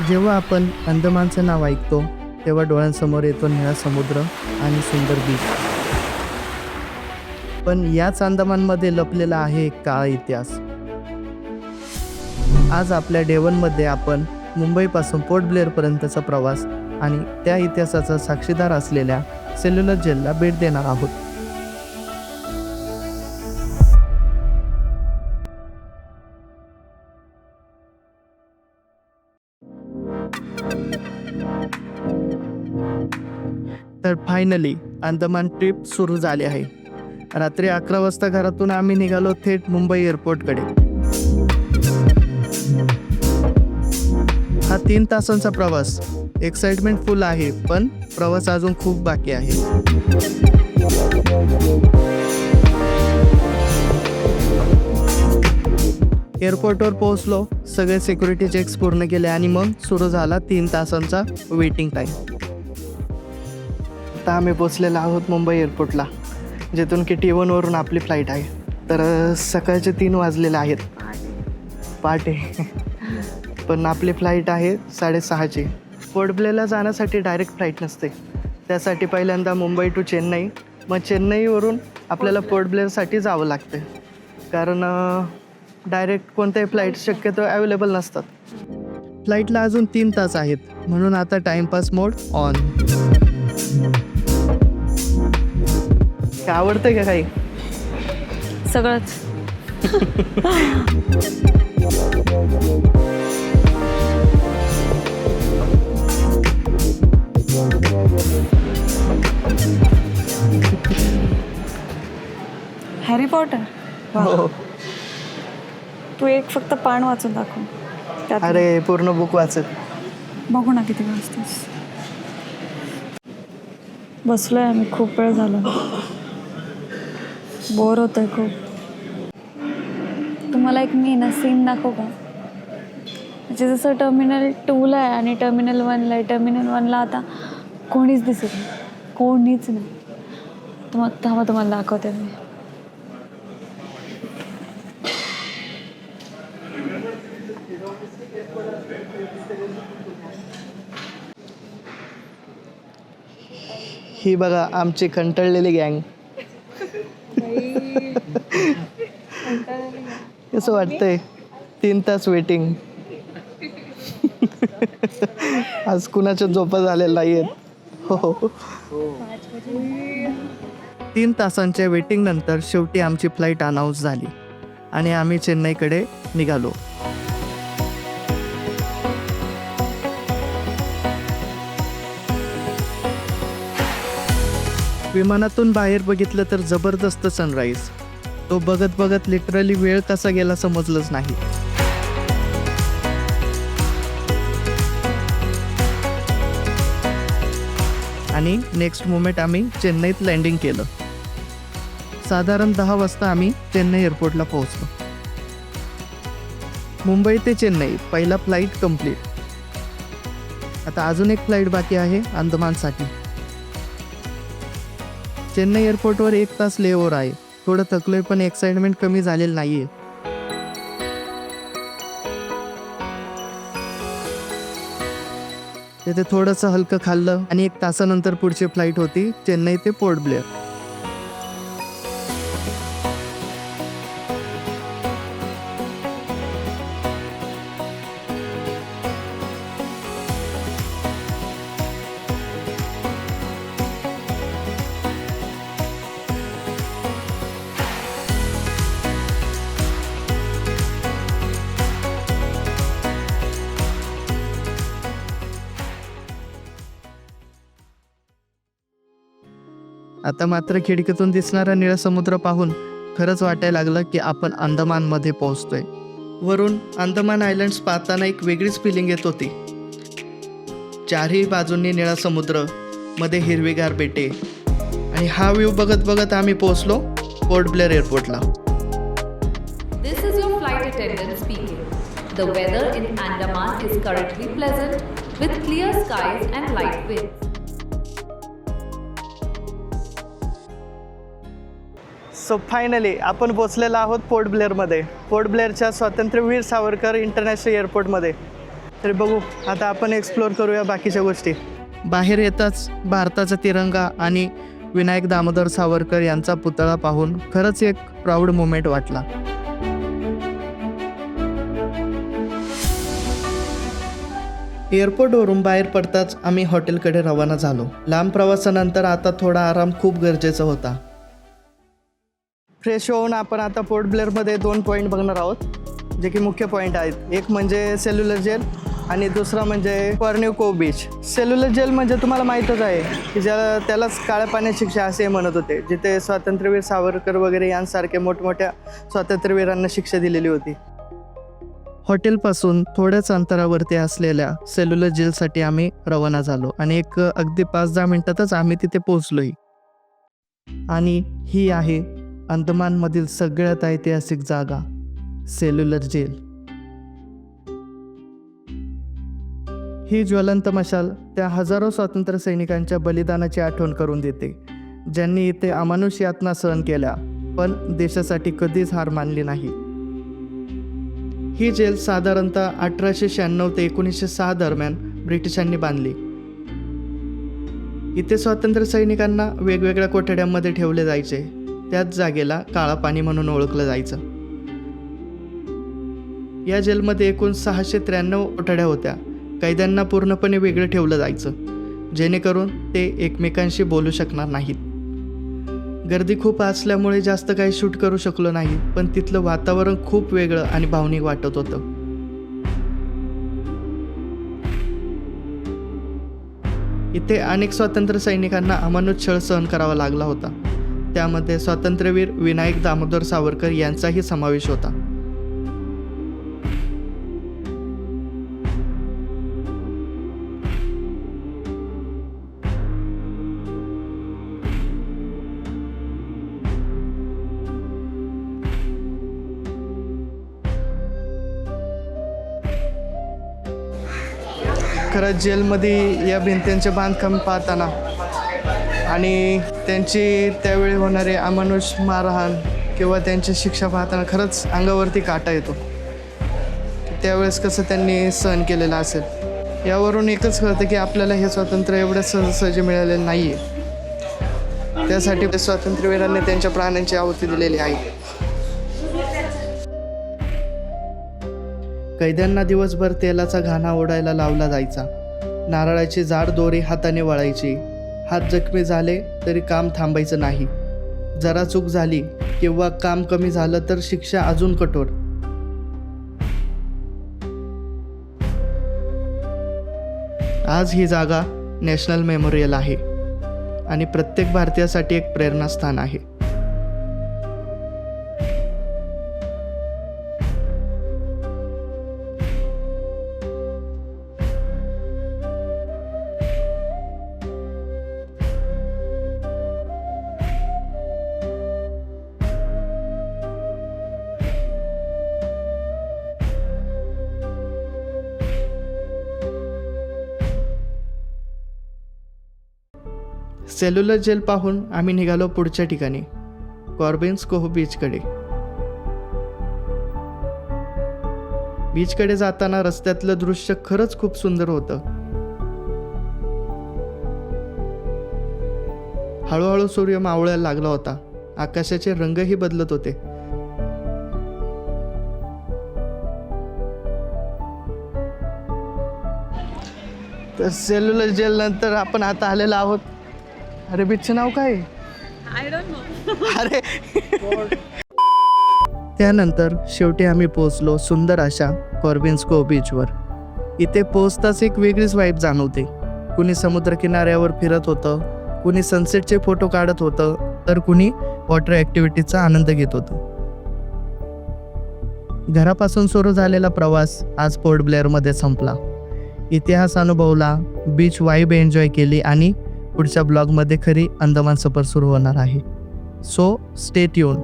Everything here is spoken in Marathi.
जेव्हा आपण अंदमानचं नाव ऐकतो तेव्हा डोळ्यांसमोर येतो निळा समुद्र आणि सुंदर बीच. पण याच अंदमानमध्ये लपलेला आहे एक काळा इतिहास. आज आपल्या डे1मध्ये आपण मुंबईपासून पोर्ट ब्लेअरपर्यंतचा प्रवास आणि त्या इतिहासाचा साक्षीदार असलेल्या सेल्युलर जेलला भेट देणार आहोत. तर फायनली अंदमान ट्रिप सुरू झाली आहे. रात्री 11 वाजता घरातून आम्ही निघालो थेट मुंबई एअरपोर्टकडे. हा 3 तासांचा प्रवास. एक्साइटमेंट फुल आहे, पण प्रवास अजून खूप बाकी आहे. एअरपोर्टवर पोहोचलो, सगळे सिक्युरिटी चेक्स पूर्ण केले आणि मग सुरू झाला 3 तासांचा वेटिंग टाईम. आता आम्ही पोचलेलो आहोत मुंबई एअरपोर्टला, जिथून की T1वरून आपली फ्लाईट आहे. तर सकाळचे 3 वाजलेले आहेत, पहाटे. पण आपली फ्लाईट आहे 6:30ची. पोर्ट ब्लेअरला जाण्यासाठी डायरेक्ट फ्लाईट नसते. त्यासाठी पहिल्यांदा मुंबई टू चेन्नई, मग चेन्नईवरून आपल्याला पोर्ट ब्लेअरसाठी जावं लागते. कारण डायरेक्ट कोणत्याही फ्लाईट शक्यतो अवेलेबल नसतात. फ्लाईटला अजून 3 तास आहेत, म्हणून आता टाईमपास मोड ऑन. आवडतंय का काही? सगळंच. Harry Potter. हो. तू एक फक्त पान वाचून दाखव त्यात. अरे पूर्ण बुक वाचत. बघू ना किती वाजतेस. बसलोय आम्ही, खूप वेळ झाला. बोर होत आहे खूप. तुम्हाला एक मी ना सीन दाखवू का? म्हणजे जसं टर्मिनल 2ला आहे आणि टर्मिनल 1ला आहे. टर्मिनल 1ला आता कोणीच दिसत नाही, कोणीच नाही. तुम्हाला दाखवते मी. ही बघा आमची कंटाळलेली गँग. कसं वाटतंय? 3 तास वेटिंग. आज कुणाच्या झोपा झालेल्या नाहीयेत. हो. 3 तासांच्या वेटिंग नंतर शेवटी आमची फ्लाईट अनाऊन्स झाली आणि आम्ही चेन्नईकडे निघालो. विमानातून बाहेर बघितलं तर जबरदस्त सनराईज. तो बघत बघत लिटरली वेळ कसा गेला समजलंच नाही. आणि नेक्स्ट मोमेंट आम्ही चेन्नईत लँडिंग केलं. साधारण 10 वाजता आम्ही चेन्नई एअरपोर्टला पोहोचलो. मुंबई ते चेन्नई पहिला फ्लाईट कंप्लीट. आता अजून एक फ्लाईट बाकी आहे अंदमानसाठी. चेन्नई एअरपोर्टवर 1 तास लेओव्हर आहे. थोडं थकलोय, पण एक्साइटमेंट कमी झालेलं नाहीये. तिथे थोडंसं हलकं खाल्लं आणि 1 तासानंतर पुढची फ्लाईट होती चेन्नई ते पोर्ट ब्लेअर. आता मात्र खिडकीतून दिसणारा निळा समुद्र पाहून खरंच वाटायला लागलं की आपण अंदमानमध्ये पोहोचतोय. वरून अंदमान आयलँड्स पाहताना एक वेगळीच फिलिंग येत होती. चारही बाजूंनी निळा समुद्र, मध्ये हिरवीगार बेटे आणि हा व्ह्यू बघत बघत आम्ही पोहोचलो पोर्ट ब्लेअर एअरपोर्टला. This is your flight attendant speaking. The weather in Andaman is currently pleasant with clear skies and light winds. So finally आपण पोचलेलो आहोत पोर्ट ब्लेअरमध्ये. पोर्ट ब्लेअरच्या स्वातंत्र्यवीर सावरकर इंटरनॅशनल एअरपोर्टमध्ये. तरी बघू आता आपण एक्सप्लोअर करूया बाकीच्या गोष्टी. बाहेर येताच भारताचा तिरंगा आणि विनायक दामोदर सावरकर यांचा पुतळा पाहून खरंच एक प्राऊड मोमेंट वाटला. एअरपोर्टवरून बाहेर पडताच आम्ही हॉटेलकडे रवाना झालो. लांब प्रवासानंतर आता थोडा आराम खूप गरजेचा होता. फ्रेश होऊन आपण आता पोर्ट ब्लेअरमध्ये 2 पॉईंट बघणार आहोत जे की मुख्य पॉईंट आहेत. एक म्हणजे सेल्युलर जेल आणि दुसरा म्हणजे कॉर्निव्ह कोव्ह बीच. सेल्युलर जेल म्हणजे तुम्हाला माहीतच आहे की त्यालाच काळ्या पाण्याची शिक्षा असे म्हणत होते, जिथे स्वातंत्र्यवीर सावरकर वगैरे यांसारखे मोठमोठ्या स्वातंत्र्यवीरांना शिक्षा दिलेली होती. हॉटेलपासून थोड्याच अंतरावरती असलेल्या सेल्युलर जेलसाठी आम्ही रवाना झालो आणि अगदी 5-10 मिनिटातच आम्ही तिथे पोहोचलोही. आणि ही आहे अंदमानमधील सगळ्यात ऐतिहासिक जागा, सेल्युलर जेल. ही ज्वलंत मशाल त्या हजारो स्वातंत्र्य सैनिकांच्या बलिदानाची आठवण करून देते, ज्यांनी इथे अमानुष यातना सहन केल्या पण देशासाठी कधीच हार मानली नाही. ही जेल साधारणतः 1896 ते 1906 दरम्यान ब्रिटिशांनी बांधली. इथे स्वातंत्र्य सैनिकांना वेगवेगळ्या कोठड्यांमध्ये ठेवले जायचे. त्याच जागेला काळा पाणी म्हणून ओळखलं जायचं. या जेलमध्ये एकूण 693 कोठड्या होत्या. कैद्यांना पूर्णपणे वेगळं ठेवलं जायचं, जेणेकरून ते एकमेकांशी बोलू शकणार नाहीत. गर्दी खूप असल्यामुळे जास्त काही शूट करू शकलो नाही, पण तिथलं वातावरण खूप वेगळं आणि भावनिक वाटत होतं. इथे अनेक स्वातंत्र्य सैनिकांना अमानुष छळ सहन करावा लागला होता. त्यामध्ये स्वातंत्र्यवीर विनायक दामोदर सावरकर यांचाही समावेश होता. खरंच जेलमध्ये या भिंतींचे बांधकाम पाहताना आणि त्यांची त्यावेळी होणारे अमानुष मारहाण किंवा त्यांची शिक्षा पाहताना खरंच अंगावरती काटा येतो. त्यावेळेस कसं त्यांनी सहन केलेलं असेल. यावरून एकच कळतं की आपल्याला हे स्वातंत्र्य एवढं सहजासहजी मिळालेलं नाही आहे. त्यासाठी स्वातंत्र्यवीरांनी त्यांच्या प्राणांची आहुती दिलेली आहे. कैद्यांना दिवसभर तेलाचा घाणा ओढायला लावला जायचा. नारळाची जाड दोरी हाताने वळायची. हात जखमी झाले तरी काम थांबायचं नाही. जरा चूक झाली किंवा काम कमी झालं तर शिक्षा अजून कठोर. आज ही जागा नॅशनल मेमोरियल आहे आणि प्रत्येक भारतीयासाठी एक प्रेरणास्थान आहे. सेल्युलर जेल पाहून आम्ही निघालो पुढच्या ठिकाणी, कॉर्बिन्स कोव्ह बीचकडे. बीचकडे जाताना रस्त्यातलं दृश्य खरंच खूप सुंदर होतं. हळूहळू सूर्य मावळायला लागला होता. आकाशाचे रंगही बदलत होते. तर सेल्युलर जेल नंतर आपण आता आलेलो आहोत. अरे बीचचं नाव काय? I don't know. अरे त्यानंतर शेवटी आम्ही पोहोचलो सुंदर अशा कॉर्बिन्स कोव्ह बीचवर. इथे पोहोचताच एक वेगळीच वाईब जाणवते. कुणी समुद्रकिनाऱ्यावर फिरत होतं, कुणी सनसेटचे फोटो काढत होतं, तर कुणी वॉटर ॲक्टिव्हिटीचा आनंद घेत होतं. घरापासून सुरू झालेला प्रवास आज पोर्ट ब्लेअरमध्ये संपला. इतिहास अनुभवला, बीच वाईब एन्जॉय केली आणि पुढच्या ब्लॉगमध्ये खरी अंदमान सफर सुरू होणार आहे. So stay tune.